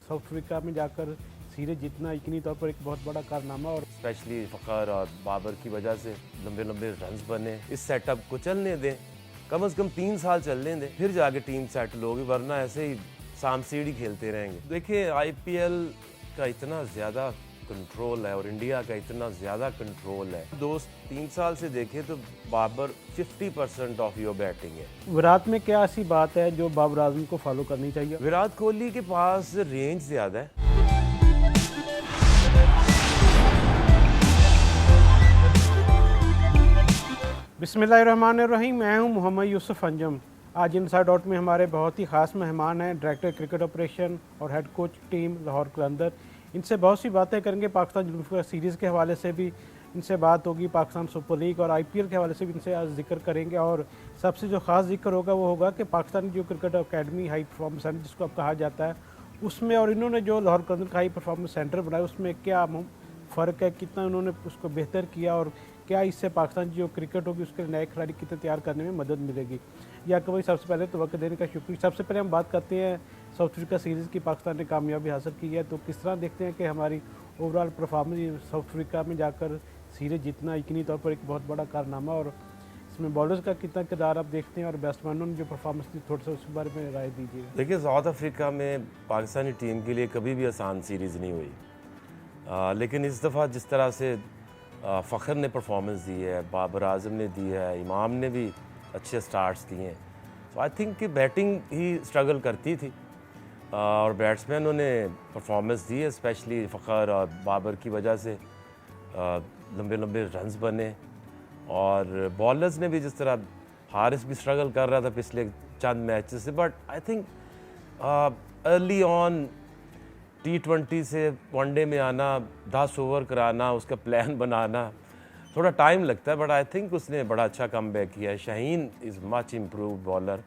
South Africa में जाकर series जीतना यकीनी तौर पर एक बहुत बड़ा कारनामा और स्पेशली फ़खर और बाबर की वजह से लंबे लंबे रन्स बने। इस सेटअप को चलने दें, कम से कम 3 साल चलने दें, फिर जाके टीम सेटल होगी, वरना ऐसे ही साम सीढ़ी खेलते रहेंगे। देखिए आईपीएल का इतना ज़्यादा कंट्रोल है और इंडिया का इतना ज़्यादा कंट्रोल है। 2-3 साल से देखें तो बाबर 50% ऑफ योर बैटिंग है। विराट में क्या ऐसी बात है जो बाबर आजम को फॉलो करनी चाहिए? विराट कोहली के पास रेंज ज़्यादा है। बिस्मिल्लाहिर्रहमानिर्रहीम। मैं हूं मोहम्मद यूसुफ अंजम। आज इनसाइड आउट में हमारे बहुत ही ख़ास मेहमान हैं, डायरेक्टर क्रिकेट ऑपरेशन और हेड कोच टीम लाहौर कलंदर। इनसे बहुत सी बातें करेंगे, पाकिस्तान जुल्फ़िकार सीरीज़ के हवाले से भी इनसे बात होगी, पाकिस्तान सुपर लीग और आईपीएल के हवाले से भी इनसे आज जिक्र करेंगे। और सबसे जो ख़ास जिक्र होगा वो होगा कि पाकिस्तान जो cricket academy high performance centre जिसको अब कहा जाता है उसमें, और इन्होंने जो लाहौर कलंदर का हाई परफॉर्मेंस सेंटर बनाया उसमें क्या फ़र्क है, कितना उन्होंने उसको बेहतर किया और क्या इससे पाकिस्तान की जो क्रिकेट होगी उसके नए खिलाड़ी कितने तैयार करने में मदद मिलेगी। या कि भाई सबसे पहले तो वक्त देने का शुक्रिया। सबसे पहले हम बात करते हैं साउथ अफ्रीका सीरीज़ की, पाकिस्तान ने कामयाबी हासिल की है, तो किस तरह देखते हैं कि हमारी ओवरऑल परफॉर्मेंस साउथ अफ्रीका में जाकर सीरीज़ जीतना यकीनी तौर पर एक बहुत बड़ा कारनामा, और इसमें बॉलर्स का कितना किरदार आप देखते हैं और बैट्समैनों ने जो परफॉर्मेंस दी, थोड़ा सा उसके बारे में राय दीजिए। देखिए साउथ अफ्रीका में पाकिस्तानी टीम के लिए कभी भी आसान सीरीज़ नहीं हुई, लेकिन इस दफ़ा जिस तरह से फ़खर ने परफॉर्मेंस दी है, बाबर आजम ने दी है, इमाम ने भी अच्छे स्टार्ट्स दिए हैं, तो आई थिंक कि बैटिंग ही स्ट्रगल करती थी और बैट्समैनों ने परफॉर्मेंस दी है, स्पेशली फ़खर और बाबर की वजह से लंबे लंबे रन्स बने। और बॉलर्स ने भी, जिस तरह हारिस भी स्ट्रगल कर रहा था पिछले चंद मैचेस से, but I think early on T20 से वनडे में आना, 10 ओवर कराना, उसका प्लान बनाना थोड़ा टाइम लगता है, बट आई थिंक उसने बड़ा अच्छा कम बैक किया है। Shaheen is much improve bowler.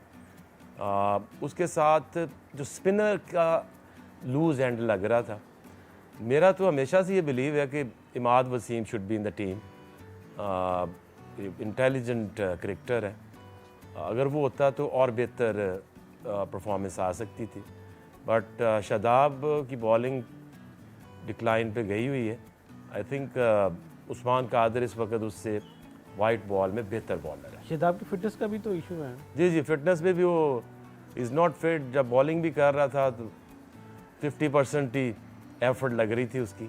उसके साथ जो स्पिनर का लूज एंड लग रहा था, मेरा तो हमेशा से ये बिलीव है कि Imad Wasim should be in the team. Intelligent cricketer है, अगर वो होता तो और बेहतर परफॉर्मेंस आ सकती थी, बट शादाब की बॉलिंग डिक्लाइन पे गई हुई है। आई थिंक उस्मान कादिर इस वक्त उससे वाइट बॉल में बेहतर बॉलर है। शादाब की फिटनेस का भी तो इशू है। जी, फिटनेस में भी वो इज़ नॉट फिट। जब बॉलिंग भी कर रहा था तो 50% ही एफर्ट लग रही थी उसकी,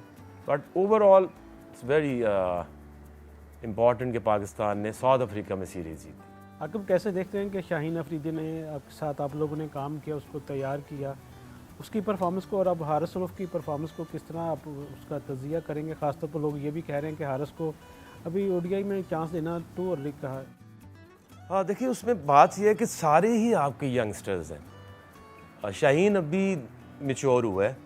but overall it's very important कि पाकिस्तान ने साउथ अफ्रीका में सीरीज़ जीती। आकिब, कैसे देखते हैं कि शाहीन अफरीदी ने आपके साथ आप लोगों ने काम किया, उसको तैयार किया, उसकी परफॉर्मेंस को, और अब हारिस रऊफ की परफॉर्मेंस को किस तरह आप उसका तजिया करेंगे? ख़ासतौर पर लोग ये भी कह रहे हैं कि हारिस को अभी ओडीआई में चांस देना टू अर्ली कहा है। हाँ, देखिए उसमें बात यह है कि सारे ही आपके यंगस्टर्स हैं। शाहीन अभी मैच्योर हुआ है,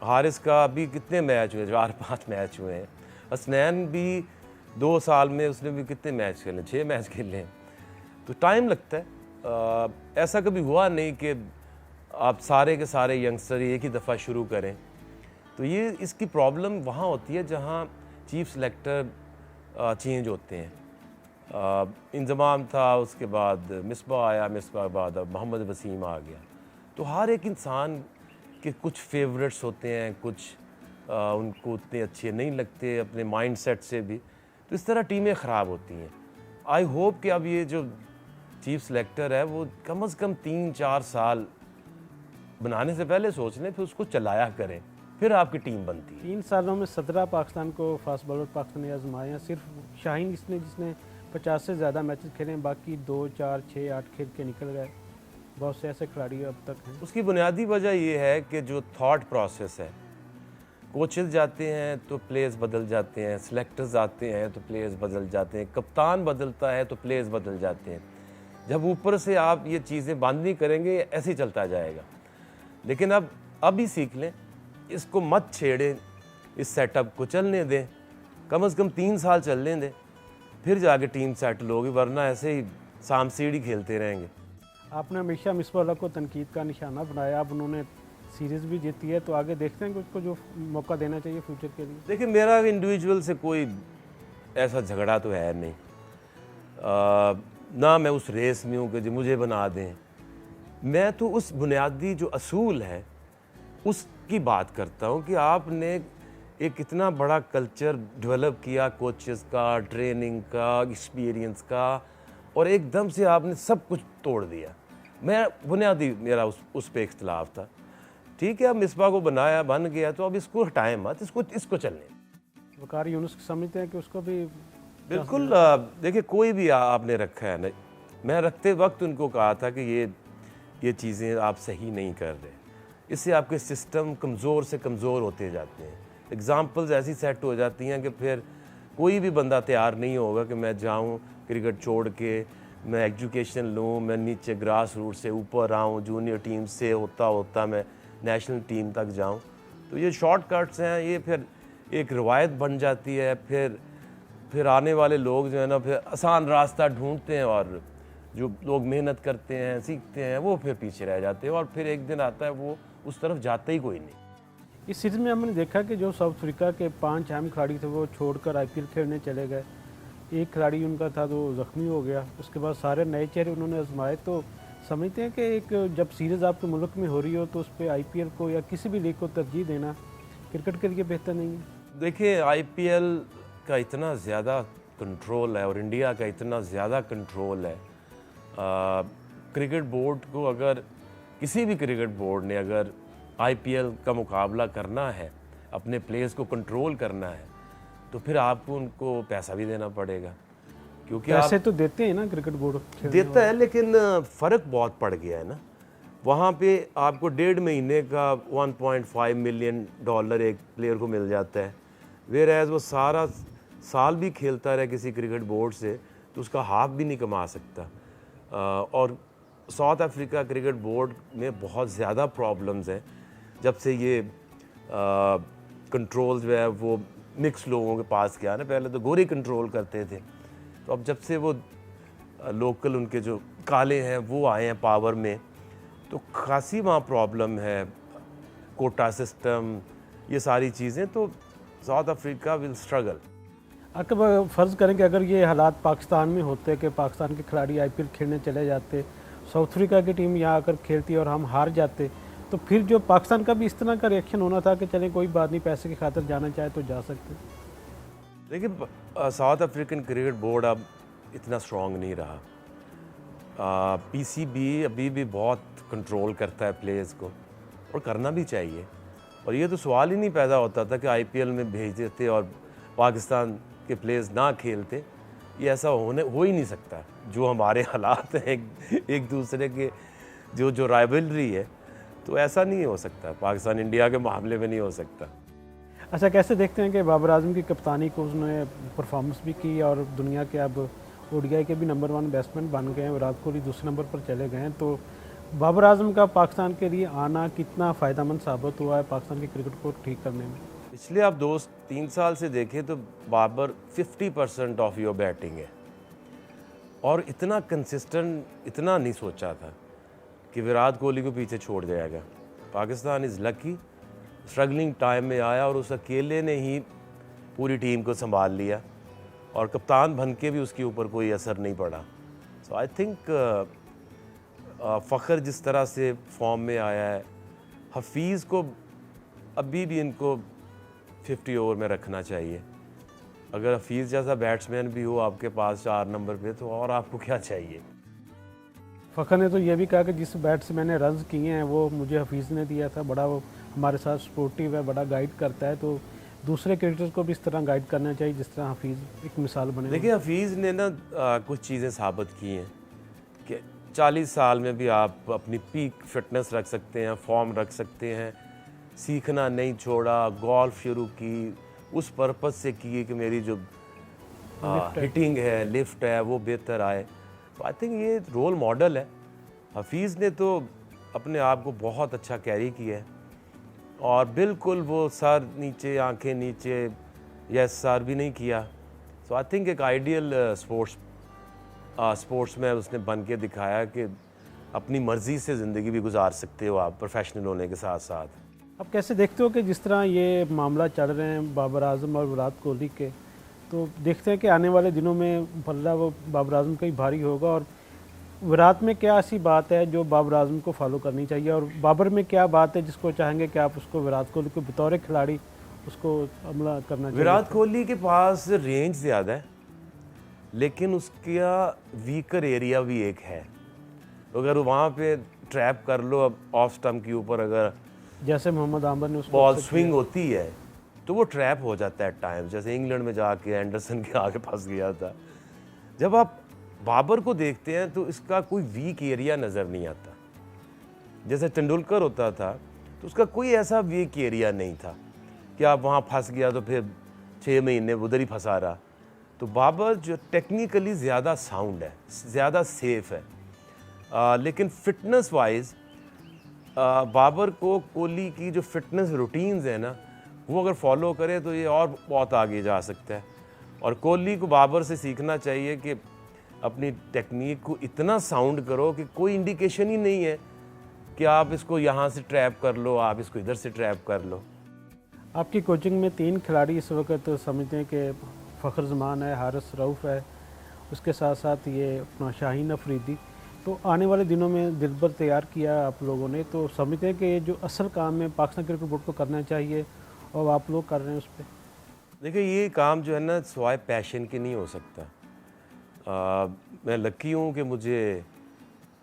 हारिस का अभी कितने मैच हुए, 4-5 मैच हुए हैं। हसनैन भी 2 साल में उसने भी कितने मैच खेले, 6 मैच खेले हैं, तो टाइम लगता है। ऐसा कभी हुआ नहीं कि आप सारे के सारे यंगस्टर एक ही दफ़ा शुरू करें, तो ये इसकी प्रॉब्लम वहाँ होती है जहाँ चीफ सेलेक्टर चेंज होते हैं। इंजमाम था, उसके बाद मिसबा आया, मिसबा के बाद अब मोहम्मद वसीम आ गया, तो हर एक इंसान के कुछ फेवरेट्स होते हैं, कुछ उनको उतने अच्छे नहीं लगते अपने माइंड सेट से भी, तो इस तरह टीमें ख़राब होती हैं। आई होप कि अब ये जो चीफ सेलेक्टर है वो कम से कम 3-4 साल बनाने से पहले सोच लें, फिर उसको चलाया करें, फिर आपकी टीम बनती है। 3 सालों में 17 पाकिस्तान को फास्ट बॉलर पाकिस्तान ने आजमाए हैं। सिर्फ शाहीन जिसने 50 से ज़्यादा मैचेस खेले हैं, बाकी 2, 4, 6, 8 खेल के निकल गए। बहुत से ऐसे खिलाड़ी अब तक हैं। उसकी बुनियादी वजह ये है कि जो थॉट प्रोसेस है, कोचेस जाते हैं तो प्लेयर्स बदल जाते हैं, सिलेक्टर्स आते हैं तो प्लेयर्स बदल जाते हैं, कप्तान बदलता है तो प्लेयर्स बदल जाते हैं। जब ऊपर से आप ये चीज़ें बंद नहीं करेंगे, ऐसे ही चलता जाएगा। लेकिन अब अभी सीख लें, इसको मत छेड़ें, इस सेटअप को चलने दें, कम से कम 3 साल चलने दें, फिर जाके टीम सेटल होगी, वरना ऐसे ही साम सीढ़ी खेलते रहेंगे। आपने हमेशा मिसबाह को तनकीद का निशाना बनाया, अब उन्होंने सीरीज़ भी जीती है, तो आगे देखते हैं कि उसको जो मौका देना चाहिए फ्यूचर के लिए। देखिए मेरा इंडिविजुअल से कोई ऐसा झगड़ा तो है नहीं, ना मैं उस रेस में हूँ कि जी मुझे बना दें। मैं तो उस बुनियादी जो असूल है उसकी बात करता हूँ कि आपने एक इतना बड़ा कल्चर डेवलप किया, कोचेस का, ट्रेनिंग का, एक्सपीरियंस का, और एकदम से आपने सब कुछ तोड़ दिया। मैं बुनियादी मेरा उस पे इख्तलाफ था। ठीक है, अब मिसबा को बनाया, बन गया, तो अब इसको हटाएं मत, इसको चलने। वकार यूनुस समझते हैं कि उसको भी बिल्कुल। देखिए, कोई भी आपने रखा है ना, मैं रखते वक्त उनको कहा था कि ये चीज़ें आप सही नहीं कर रहे, इससे आपके सिस्टम कमज़ोर से कमज़ोर होते जाते हैं। एग्ज़ाम्पल्स ऐसी सेट हो जाती हैं कि फिर कोई भी बंदा तैयार नहीं होगा कि मैं जाऊं क्रिकेट छोड़ के, मैं एजुकेशन लूं, मैं नीचे ग्रास रूट से ऊपर आऊं, जूनियर टीम से होता मैं नेशनल टीम तक जाऊं। तो ये शॉर्टकट्स हैं, ये फिर एक रवायत बन जाती है। फिर आने वाले लोग जो है ना, फिर आसान रास्ता ढूंढते हैं, और जो लोग मेहनत करते हैं, सीखते हैं, वो फिर पीछे रह जाते हैं, और फिर एक दिन आता है वो उस तरफ जाता ही कोई नहीं। इस सीरीज़ में हमने देखा कि जो साउथ अफ्रीका के 5 अहम खिलाड़ी थे वो छोड़कर आईपीएल खेलने चले गए। एक खिलाड़ी उनका था तो जख्मी हो गया, उसके बाद सारे नए चेहरे उन्होंने आजमाए। तो समझते हैं कि एक जब सीरीज़ आपके मुल्क में हो रही हो तो उस पर आईपीएल को या किसी भी लीग को तरजीह देना क्रिकेट के लिए बेहतर नहीं है? देखिए, आईपीएल का इतना ज़्यादा कंट्रोल है और इंडिया का इतना ज़्यादा कंट्रोल है। क्रिकेट बोर्ड को, अगर किसी भी क्रिकेट बोर्ड ने अगर आईपीएल का मुकाबला करना है, अपने प्लेयर्स को कंट्रोल करना है, तो फिर आपको उनको पैसा भी देना पड़ेगा, क्योंकि पैसे तो देते हैं ना क्रिकेट बोर्ड देता है, लेकिन फ़र्क बहुत पड़ गया है ना। वहाँ पे आपको 1.5 महीने का $1.5 मिलियन एक प्लेयर को मिल जाता है, वेयर एज वो सारा साल भी खेलता रहे किसी क्रिकेट बोर्ड से तो उसका हाफ भी नहीं कमा सकता। और साउथ अफ्रीका क्रिकेट बोर्ड में बहुत ज़्यादा प्रॉब्लम्स हैं जब से ये कंट्रोल जो है वो मिक्स लोगों के पास गया ना। पहले तो गोरे कंट्रोल करते थे, तो अब जब से वो लोकल उनके जो काले हैं वो आए हैं पावर में, तो खासी वहाँ प्रॉब्लम है, कोटा सिस्टम, ये सारी चीज़ें। तो साउथ अफ्रीका विल स्ट्रगल। अगर फ़र्ज़ करें कि अगर ये हालात पाकिस्तान में होते कि पाकिस्तान के खिलाड़ी आईपीएल खेलने चले जाते, साउथ अफ्रीका की टीम यहाँ आकर खेलती और हम हार जाते, तो फिर जो पाकिस्तान का भी इस तरह का रिएक्शन होना था कि चलें कोई बात नहीं, पैसे की खातिर जाना चाहे तो जा सकते। देखिए, साउथ अफ्रीकन क्रिकेट बोर्ड अब इतना स्ट्रॉन्ग नहीं रहा। पीसीबी अभी भी बहुत कंट्रोल करता है प्लेयर्स को, और करना भी चाहिए। और ये तो सवाल ही नहीं पैदा होता था कि आईपीएल में भेज देते और पाकिस्तान के प्लेयर्स ना खेलते। ये ऐसा हो ही नहीं सकता। जो हमारे हालात हैं एक दूसरे के, जो राइवलरी है, तो ऐसा नहीं हो सकता। पाकिस्तान इंडिया के मामले में नहीं हो सकता। अच्छा, कैसे देखते हैं कि बाबर आजम की कप्तानी को उसने परफॉर्मेंस भी की और दुनिया के अब ओडीआई के भी नंबर 1 बैट्समैन बन गए हैं, विराट कोहली दूसरे नंबर पर चले गए हैं, तो बाबर आजम का पाकिस्तान के लिए आना कितना फ़ायदेमंद साबित हुआ है पाकिस्तान के क्रिकेट को ठीक करने में? पिछले आप 2-3 साल से देखें तो बाबर 50% ऑफ योर बैटिंग है, और इतना कंसिस्टेंट इतना नहीं सोचा था कि विराट कोहली को पीछे छोड़ जाएगा। Pakistan is lucky, struggling time में आया और उस अकेले ने ही पूरी टीम को संभाल लिया, और कप्तान बन के भी उसके ऊपर कोई असर नहीं पड़ा। सो आई थिंक फ़ख्र जिस तरह से फॉर्म में आया है, हफीज़ को अभी भी इनको 50 ओवर में रखना चाहिए। अगर हफीज़ जैसा बैट्समैन भी हो आपके पास 4 नंबर पे, तो और आपको क्या चाहिए। फ़ख्र ने तो ये भी कहा कि जिस बैट से मैंने रन्स किए हैं वो मुझे हफीज़ ने दिया था, बड़ा वो हमारे साथ सपोर्टिव है, बड़ा गाइड करता है, तो दूसरे क्रिकेटर्स को भी इस तरह गाइड करना चाहिए जिस तरह हफीज़ एक मिसाल बने। देखिए, हफीज़ ने ना कुछ चीज़ें साबित की हैं कि 40 साल में भी आप अपनी पीक फिटनेस रख सकते हैं, फॉर्म रख सकते हैं, सीखना नहीं छोड़ा, गोल्फ शुरू की, उस पर्पज़ से की कि मेरी जो हिटिंग है, लिफ्ट है, वो बेहतर आए। तो आई थिंक ये रोल मॉडल है। हफीज़ ने तो अपने आप को बहुत अच्छा कैरी किया है, और बिल्कुल वो सर नीचे आंखें नीचे, यस सर भी नहीं किया। सो आई थिंक एक आइडियल स्पोर्ट्स में उसने बन के दिखाया कि अपनी मर्ज़ी से ज़िंदगी भी गुजार सकते हो आप प्रोफेशनल होने के साथ साथ। अब कैसे देखते हो कि जिस तरह ये मामला चल रहे हैं बाबर आजम और विराट कोहली के, तो देखते हैं कि आने वाले दिनों में पल्ला वो बाबर आजम का ही भारी होगा, और विराट में क्या ऐसी बात है जो बाबर आजम को फॉलो करनी चाहिए, और बाबर में क्या बात है जिसको चाहेंगे कि आप उसको विराट कोहली को बतौर खिलाड़ी उसको अमला करना चाहिए? विराट कोहली के पास रेंज ज़्यादा है, लेकिन उसका वीकर एरिया भी एक है। तो अगर वहाँ पे ट्रैप कर लो, अब ऑफ स्टम्प के ऊपर अगर जैसे मोहम्मद आमर ने उसको बॉल स्विंग होती है तो वो ट्रैप हो जाता है टाइम, जैसे इंग्लैंड में जाके एंडरसन के आगे फंस गया था। जब आप बाबर को देखते हैं तो इसका कोई वीक एरिया नज़र नहीं आता। जैसे तेंदुलकर होता था तो उसका कोई ऐसा वीक एरिया नहीं था कि आप वहाँ फंस गया तो फिर 6 महीने उधर ही फंसा रहा। तो बाबर जो टेक्निकली ज़्यादा साउंड है, ज़्यादा सेफ है, लेकिन फिटनेस वाइज बाबर को कोहली की जो फिटनेस रूटीन्स है ना, वो अगर फॉलो करे तो ये और बहुत आगे जा सकता है। और कोहली को बाबर से सीखना चाहिए कि अपनी टेक्निक को इतना साउंड करो कि कोई इंडिकेशन ही नहीं है कि आप इसको यहाँ से ट्रैप कर लो, आप इसको इधर से ट्रैप कर लो। आपकी कोचिंग में 3 खिलाड़ी इस वक्त समझते हैं कि फ़खर जमान है, हारिस रऊफ़ है, उसके साथ साथ ये अपना शाहीन अफरीदी। तो आने वाले दिनों में दिलबर तैयार किया आप लोगों ने, तो समझते हैं कि ये जो असल काम है पाकिस्तान क्रिकेट बोर्ड को करना चाहिए और आप लोग कर रहे हैं उस पर? देखिए, ये काम जो है ना स्वाय पैशन के नहीं हो सकता। मैं लकी हूँ कि मुझे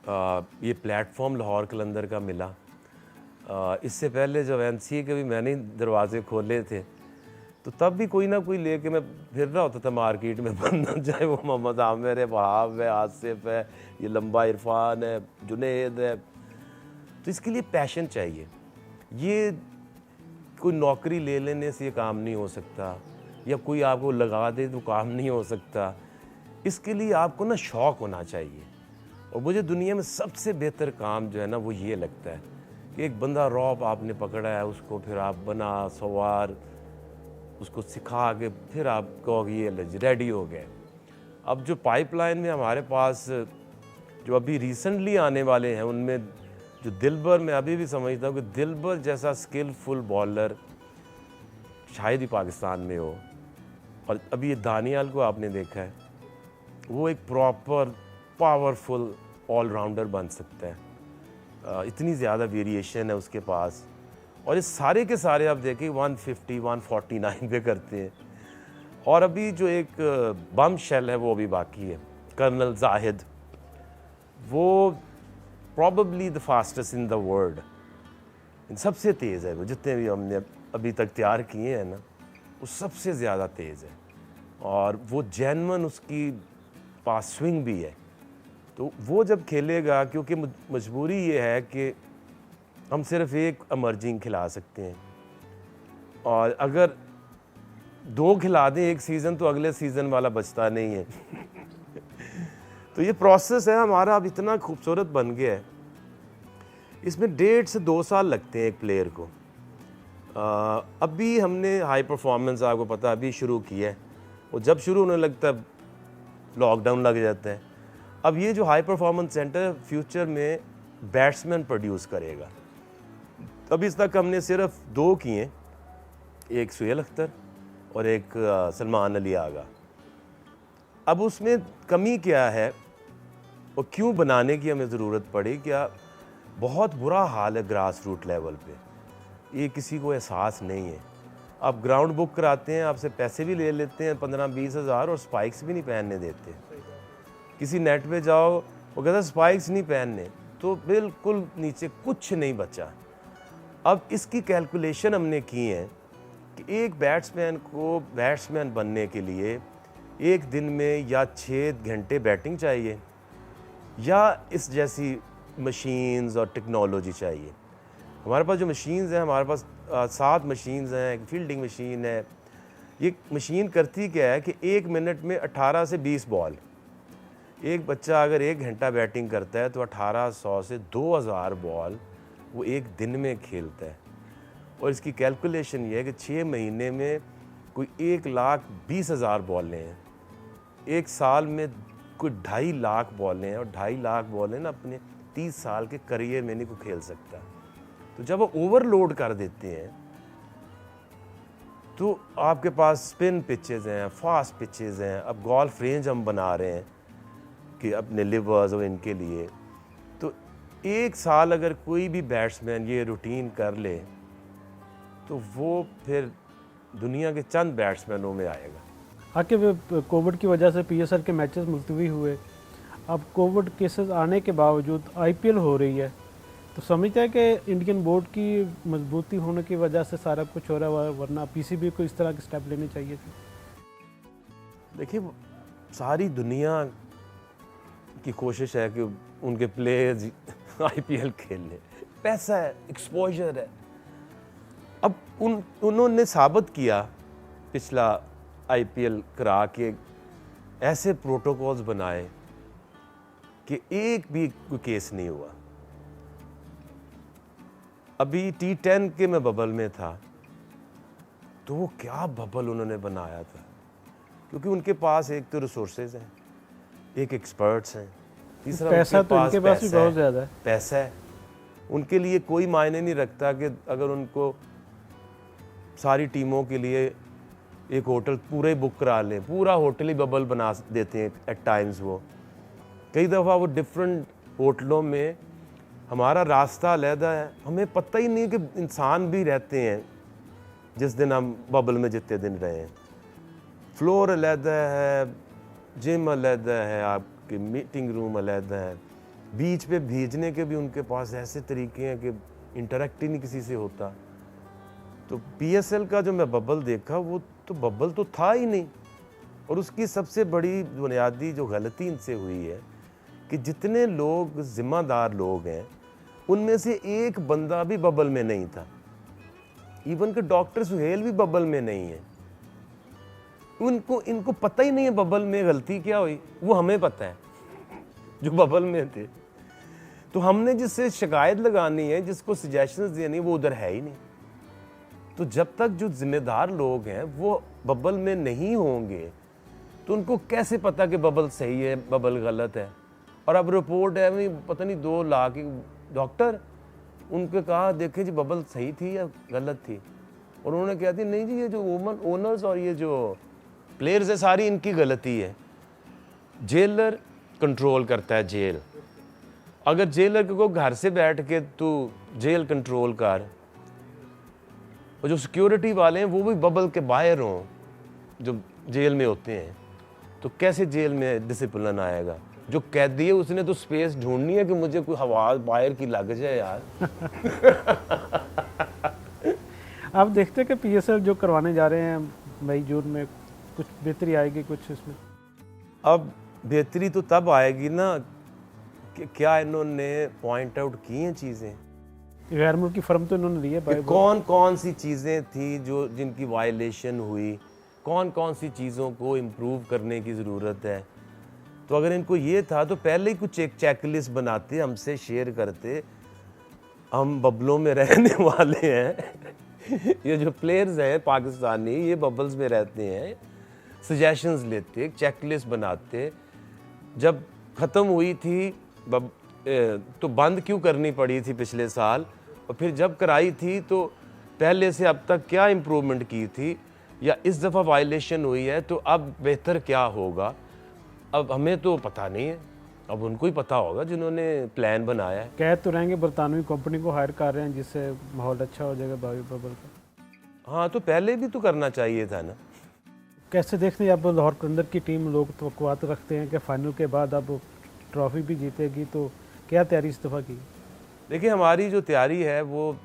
ये प्लेटफॉर्म लाहौर कलंदर का मिला। इससे पहले जब NCA के भी मैंने दरवाजे खोले थे तो तब भी कोई ना कोई लेके मैं फिर रहा होता था मार्केट में, बंदा चाहे वो मोहम्मद आमिर है, वहाब है, आसिफ है, ये लंबा इरफान है, जुनेद है। तो इसके लिए पैशन चाहिए। ये कोई नौकरी ले लेने से ये काम नहीं हो सकता, या कोई आपको लगा दे तो काम नहीं हो सकता। इसके लिए आपको ना शौक़ होना चाहिए। और मुझे दुनिया में सबसे बेहतर काम जो है ना वो ये लगता है कि एक बंदा रॉप आपने पकड़ा है, उसको फिर आप बना सवार, उसको सिखा के फिर आप कहो कि ये रेडी हो गए। अब जो पाइपलाइन में हमारे पास जो अभी रिसेंटली आने वाले हैं, उनमें जो दिलबर, मैं अभी भी समझता हूँ कि दिलबर जैसा स्किलफुल बॉलर शायद ही पाकिस्तान में हो। और अभी ये दानियाल को आपने देखा है, वो एक प्रॉपर पावरफुल ऑलराउंडर बन सकता है। इतनी ज़्यादा वेरिएशन है उसके पास। और ये सारे के सारे आप देखें 150 149 पे करते हैं। और अभी जो एक बम शेल है वो अभी बाकी है, कर्नल जाहिद, वो probably the fastest in the world, सबसे तेज़ है वो। जितने भी हमने अभी तक तैयार किए हैं ना, वो सबसे ज़्यादा तेज़ है। और वो जेन्युइन उसकी पास स्विंग भी है। तो वो जब खेलेगा, क्योंकि मजबूरी ये है कि हम सिर्फ एक एमर्जिंग खिला सकते हैं, और अगर 2 खिला दें एक सीज़न तो अगले सीज़न वाला बचता नहीं है। तो ये प्रोसेस है हमारा, अब इतना खूबसूरत बन गया है। इसमें 1.5 से 2 साल लगते हैं एक प्लेयर को। अभी हमने हाई परफॉर्मेंस, आपको पता, अभी शुरू किया है। और जब शुरू होने लगता है लॉकडाउन लग जाता है। अब ये जो हाई परफॉर्मेंस सेंटर फ्यूचर में बैट्समैन प्रोड्यूस करेगा। अभी इस तक हमने सिर्फ 2 किए, एक सुहेल अख्तर और एक सलमान अली आगा। अब उसमें कमी क्या है और क्यों बनाने की हमें ज़रूरत पड़ी? क्या बहुत बुरा हाल है ग्रास रूट लेवल पे, ये किसी को एहसास नहीं है। आप ग्राउंड बुक कराते हैं, आपसे पैसे भी ले लेते हैं 15-20 हज़ार, और स्पाइक्स भी नहीं पहनने देते। किसी नेट पे जाओ, वो कहता है स्पाइक्स नहीं पहनने, तो बिल्कुल नीचे कुछ नहीं बचा। अब इसकी कैलकुलेशन हमने की है कि एक बैट्समैन को बैट्समैन बनने के लिए एक दिन में या 6 घंटे बैटिंग चाहिए, या इस जैसी मशीन्स और टेक्नोलॉजी चाहिए। हमारे पास जो मशीन्स हैं, हमारे पास 7 मशीन्स हैं, एक फील्डिंग मशीन है। ये मशीन करती क्या है कि 1 मिनट में 18 से 20 बॉल, एक बच्चा अगर 1 घंटा बैटिंग करता है तो 1800 से 2000 बॉल वो एक दिन में खेलता है। और इसकी कैलकुलेशन ये है कि 6 महीने में कोई 1,20,000 बॉलें हैं, एक साल में कोई 2.5 लाख बॉलें हैं, और 2.5 लाख बॉलें ना अपने 30 साल के करियर में नहीं कोई खेल सकता। तो जब वो ओवरलोड कर देते हैं तो आपके पास स्पिन पिचेज़ हैं, फास्ट पिचेज़ हैं। अब गोल्फ रेंज हम बना रहे हैं कि अपने लिवर्स और इनके लिए। तो एक साल अगर कोई भी बैट्समैन ये रूटीन कर ले तो वो फिर दुनिया के चंद बैट्समैनों में आएगा। आके कोविड की वजह से पीएसएल के मैचेस मुलतवी हुए, अब कोविड केसेस आने के बावजूद आईपीएल हो रही है, तो समझते हैं कि इंडियन बोर्ड की मजबूती होने की वजह से सारा कुछ हो रहा है, वरना पीसीबी को इस तरह के स्टेप लेने चाहिए थे? देखिए, सारी दुनिया की कोशिश है कि उनके प्लेयर्स आईपीएल खेल लें, पैसा है, एक्सपोजर है। अब उन्होंने साबित किया पिछला आईपीएल करा के ऐसे प्रोटोकॉल्स बनाए कि एक भी कोई केस नहीं हुआ। अभी T10 के मैं बबल में था, तो वो क्या बबल उन्होंने बनाया था, क्योंकि उनके पास एक तो रिसोर्सेज हैं, एक एक्सपर्ट्स हैं, तीसरा पैसा तो उनके पास भी बहुत ज़्यादा है। पैसा है, उनके लिए कोई मायने नहीं रखता कि अगर उनको सारी टीमों के लिए एक होटल पूरा ही बुक करा लें, पूरा होटल ही बबल बना देते हैं एट टाइम्स। वो कई दफ़ा वो डिफरेंट होटलों में, हमारा रास्ता अलहदा है, हमें पता ही नहीं कि इंसान भी रहते हैं जिस दिन हम बबल में जितने दिन रहे हैं। फ्लोर अलहदा है, जिम अलहदा है, आपके मीटिंग रूम अलहदा है, बीच पे भेजने के भी उनके पास ऐसे तरीके हैं कि इंटरेक्ट ही नहीं किसी से होता। तो पीएसएल का जो मैं बबल देखा, वो तो बबल तो था ही नहीं। और उसकी सबसे बड़ी बुनियादी जो गलती इनसे हुई है कि जितने लोग जिम्मेदार लोग हैं, उनमें से एक बंदा भी बबल में नहीं था। इवन कि डॉक्टर सुहेल भी बबल में नहीं है। इनको पता ही नहीं है बबल में गलती क्या हुई, वो हमें पता है जो बबल में थे। तो हमने जिससे शिकायत लगानी है, जिसको सजेशंस देनी, वो उधर है ही नहीं। तो जब तक जो जिम्मेदार लोग हैं वो बबल में नहीं होंगे, तो उनको कैसे पता कि बबल सही है, बबल गलत है। और अब रिपोर्ट है भाई, पता नहीं 2 लाख डॉक्टर, उनके कहा देखे जी बबल सही थी या गलत थी, और उन्होंने कहा थी नहीं जी ये जो ओनर्स और ये जो प्लेयर्स है सारी इनकी गलती है। जेलर कंट्रोल करता है जेल। अगर जेलर को घर से बैठ के तू जेल कंट्रोल कर, और जो सिक्योरिटी वाले हैं वो भी बबल के बाहर हों जो जेल में होते हैं, तो कैसे जेल में डिसिप्लिन आएगा? जो कैदी है उसने तो स्पेस ढूंढनी है कि मुझे कोई हवा बाहर की लग जाए यार। आप देखते हैं कि पीएसएल जो करवाने जा रहे हैं मई जून में, कुछ बेहतरी आएगी कुछ इसमें? अब बेहतरी तो तब आएगी ना कि क्या इन्होंने पॉइंट आउट की हैं चीज़ें, गैर मुल्की फर्म तो इन्होंने दी है, कौन कौन सी चीज़ें थी जो जिनकी वायलेशन हुई, कौन कौन सी चीज़ों को इम्प्रूव करने की ज़रूरत है। तो अगर इनको ये था तो पहले ही कुछ एक चेकलिस्ट बनाते, हमसे शेयर करते। हम बबलों में रहने वाले हैं ये जो प्लेयर्स हैं पाकिस्तानी, ये बबल्स में रहते हैं, सजेशंस लेते, चेकलिस्ट बनाते। जब ख़त्म हुई थी तो बंद क्यों करनी पड़ी थी पिछले साल, और फिर जब कराई थी तो पहले से अब तक क्या इम्प्रूवमेंट की थी, या इस दफ़ा वायलेशन हुई है तो अब बेहतर क्या होगा, अब हमें तो पता नहीं है। अब उनको ही पता होगा जिन्होंने प्लान बनाया है। कह तो रहेंगे बरतानवी कंपनी को हायर कर रहे हैं जिससे माहौल अच्छा हो जाएगा भावी बबल का। हाँ, तो पहले भी तो करना चाहिए था ना। कैसे देखते हैं अब लाहौर कलंदर की टीम, लोग तवक्कुआत रखते हैं कि फाइनल के बाद अब ट्रॉफी भी जीतेगी, तो क्या तैयारी इस दफ़ा की? देखिए, हमारी जो तैयारी है वो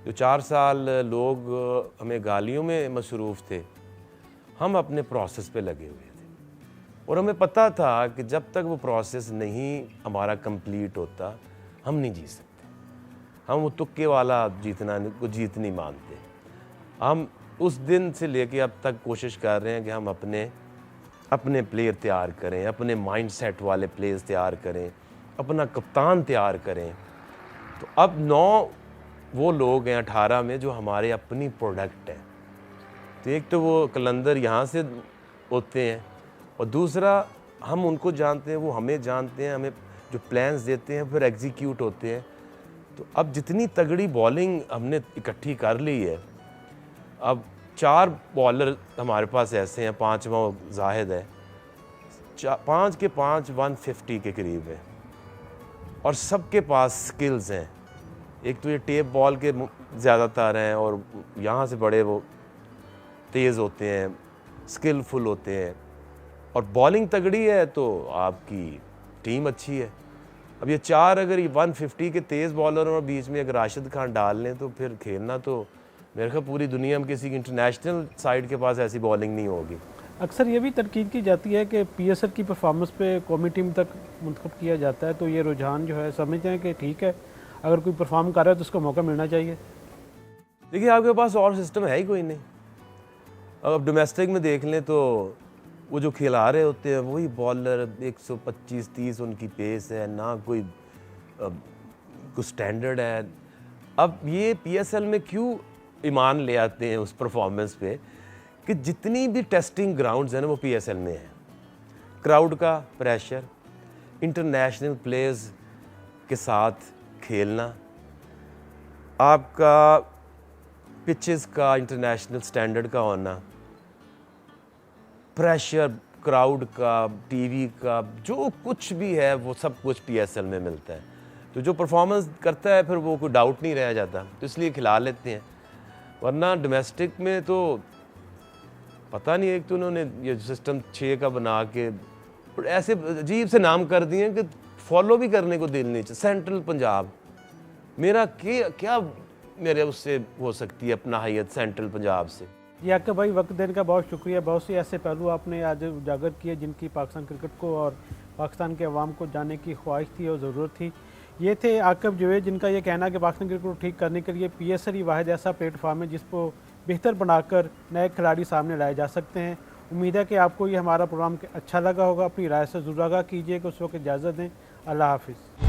जो 4 साल लोग हमें गालियों में मसरूफ़ थे, हम अपने प्रोसेस पे लगे हुए थे। और हमें पता था कि जब तक वो प्रोसेस नहीं हमारा कंप्लीट होता, हम नहीं जीत सकते। हम वो तुक्के वाला जीतना को जीत नहीं मानते। हम उस दिन से लेके अब तक कोशिश कर रहे हैं कि हम अपने प्लेयर तैयार करें, अपने माइंडसेट वाले प्लेयर्स तैयार करें, अपना कप्तान तैयार करें। तो अब 9 वो लोग हैं 18 में जो हमारे अपनी प्रोडक्ट हैं। तो एक तो वो कलंदर यहाँ से होते हैं, और दूसरा हम उनको जानते हैं, वो हमें जानते हैं, हमें जो प्लान्स देते हैं फिर एग्जीक्यूट होते हैं। तो अब जितनी तगड़ी बॉलिंग हमने इकट्ठी कर ली है, अब 4 बॉलर हमारे पास ऐसे हैं, 5वां जाहिद है, 5 के 5 150 के करीब है और सबके पास स्किल्स हैं। एक तो ये टेप बॉल के ज़्यादातर हैं और यहाँ से बड़े वो तेज़ होते हैं, स्किलफुल होते हैं और बॉलिंग तगड़ी है तो आपकी टीम अच्छी है। अब ये 4 अगर ये 150 के तेज़ बॉलर और बीच में अगर राशिद खान डाल लें तो फिर खेलना तो मेरे ख्याल पूरी दुनिया में किसी इंटरनेशनल साइड के पास ऐसी बॉलिंग नहीं होगी। अक्सर ये भी तनकीद की जाती है कि पीएसएल की परफॉर्मेंस पे कौमी टीम तक मुंतखब किया जाता है, तो ये रुझान जो है समझते हैं कि ठीक है, अगर कोई परफॉर्म कर रहा है तो उसको मौका मिलना चाहिए। देखिए आपके पास और सिस्टम है ही कोई नहीं। अब डोमेस्टिक में देख लें तो वो जो खिला रहे होते हैं वही बॉलर 125-30 उनकी पेस है, ना कोई स्टैंडर्ड है। अब ये पीएसएल में क्यों ईमान ले आते हैं उस परफॉर्मेंस पे कि जितनी भी टेस्टिंग ग्राउंड्स हैं ना वो पीएसएल में है। क्राउड का प्रेशर, इंटरनेशनल प्लेयर्स के साथ खेलना, आपका पिचेस का इंटरनेशनल स्टैंडर्ड का होना, प्रेशर क्राउड का, टीवी का, जो कुछ भी है वो सब कुछ पीएसएल में मिलता है। तो जो परफॉर्मेंस करता है फिर वो कोई डाउट नहीं रह जाता, तो इसलिए खिला लेते हैं। वरना डोमेस्टिक में तो पता नहीं, एक तो उन्होंने ये सिस्टम 6 का बना के ऐसे अजीब से नाम कर दिए कि फॉलो भी करने को दिल नहीं चाहिए। सेंट्रल पंजाब, मेरा क्या मेरे उससे हो सकती है अपना हैयत सेंट्रल पंजाब से। जी आका भाई, वक्त देने का बहुत शुक्रिया। बहुत से ऐसे पहलू आपने आज उजागर किए जिनकी पाकिस्तान क्रिकेट को और पाकिस्तान के अवाम को जानने की ख्वाहिश थी और ज़रूरत थी। ये थे आकिब जवेद, जिनका ये कहना है कि पाकिस्तान क्रिकेट को ठीक करने के लिए पीएसएल ही वाहिद ऐसा प्लेटफॉर्म है जिसको बेहतर बनाकर नए खिलाड़ी सामने लाए जा सकते हैं। उम्मीद है कि आपको ये हमारा प्रोग्राम अच्छा लगा होगा। अपनी राय से ज़रूर आगाह कीजिएगा। उस वक्त इजाज़त दें। अल्लाह हाफिज़।